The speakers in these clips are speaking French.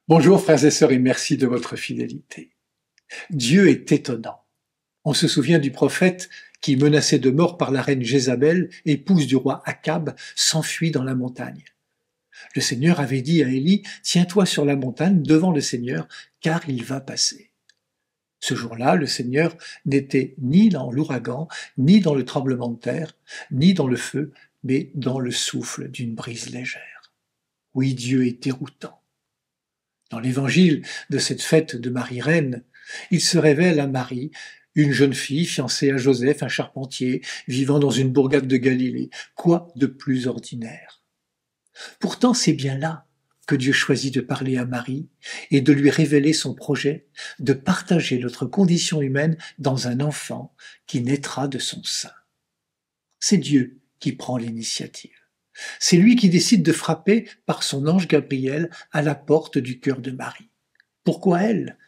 Bonjour frères et sœurs et merci de votre fidélité. Dieu est étonnant. On se souvient du prophète qui, menacé de mort par la reine Jézabel, épouse du roi Akab, s'enfuit dans la montagne. Le Seigneur avait dit à Élie, « Tiens-toi sur la montagne devant le Seigneur, car il va passer. » Ce jour-là, le Seigneur n'était ni dans l'ouragan, ni dans le tremblement de terre, ni dans le feu, mais dans le souffle d'une brise légère. Oui, Dieu est déroutant. Dans l'évangile de cette fête de Marie-Reine, il se révèle à Marie, une jeune fille fiancée à Joseph, un charpentier, vivant dans une bourgade de Galilée. Quoi de plus ordinaire? Pourtant, c'est bien là que Dieu choisit de parler à Marie et de lui révéler son projet de partager notre condition humaine dans un enfant qui naîtra de son sein. C'est Dieu qui prend l'initiative. C'est lui qui décide de frapper par son ange Gabriel à la porte du cœur de Marie. Pourquoi elle?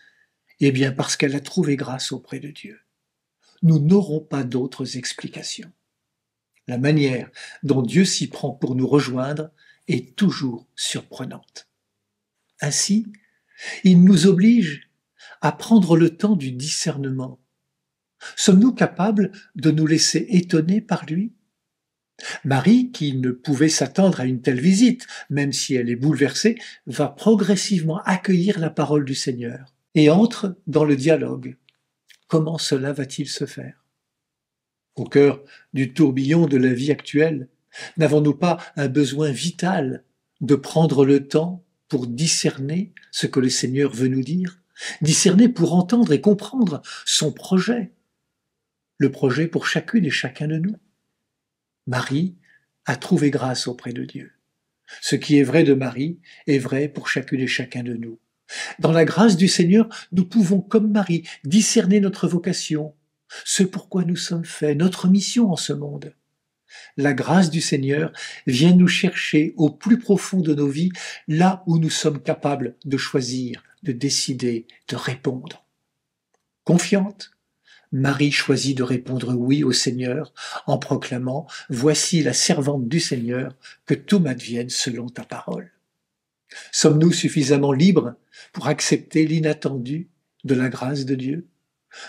Eh bien parce qu'elle a trouvé grâce auprès de Dieu. Nous n'aurons pas d'autres explications. La manière dont Dieu s'y prend pour nous rejoindre est toujours surprenante. Ainsi, il nous oblige à prendre le temps du discernement. Sommes-nous capables de nous laisser étonner par lui? Marie, qui ne pouvait s'attendre à une telle visite, même si elle est bouleversée, va progressivement accueillir la parole du Seigneur et entre dans le dialogue. Comment cela va-t-il se faire? Au cœur du tourbillon de la vie actuelle, n'avons-nous pas un besoin vital de prendre le temps pour discerner ce que le Seigneur veut nous dire, discerner pour entendre et comprendre son projet, le projet pour chacune et chacun de nous? Marie a trouvé grâce auprès de Dieu. Ce qui est vrai de Marie est vrai pour chacune et chacun de nous. Dans la grâce du Seigneur, nous pouvons, comme Marie, discerner notre vocation, ce pourquoi nous sommes faits, notre mission en ce monde. La grâce du Seigneur vient nous chercher au plus profond de nos vies, là où nous sommes capables de choisir, de décider, de répondre. Confiante, Marie choisit de répondre oui au Seigneur en proclamant « Voici la servante du Seigneur, que tout m'advienne selon ta parole ». Sommes-nous suffisamment libres pour accepter l'inattendu de la grâce de Dieu?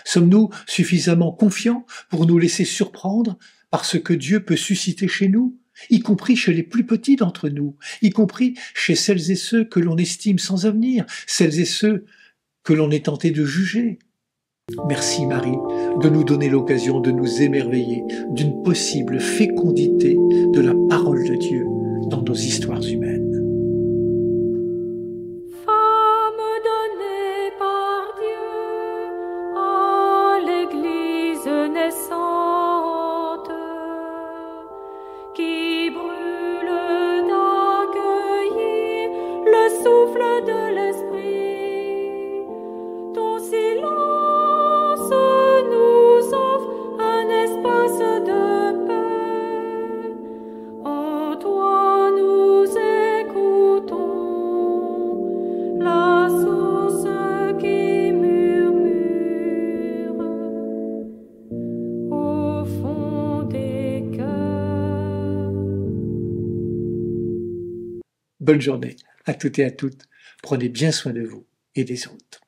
Sommes-nous suffisamment confiants pour nous laisser surprendre par ce que Dieu peut susciter chez nous, y compris chez les plus petits d'entre nous, y compris chez celles et ceux que l'on estime sans avenir, celles et ceux que l'on est tenté de juger? Merci Marie de nous donner l'occasion de nous émerveiller d'une possible fécondité de la parole de Dieu dans nos histoires humaines. Femme donnée par Dieu à l'Église naissante, qui brûle d'accueillir le souffle de l'Esprit, ton silence nous offre un espace de paix. En toi nous écoutons la source qui murmure au fond des cœurs. Bonne journée à toutes et à toutes. Prenez bien soin de vous et des autres.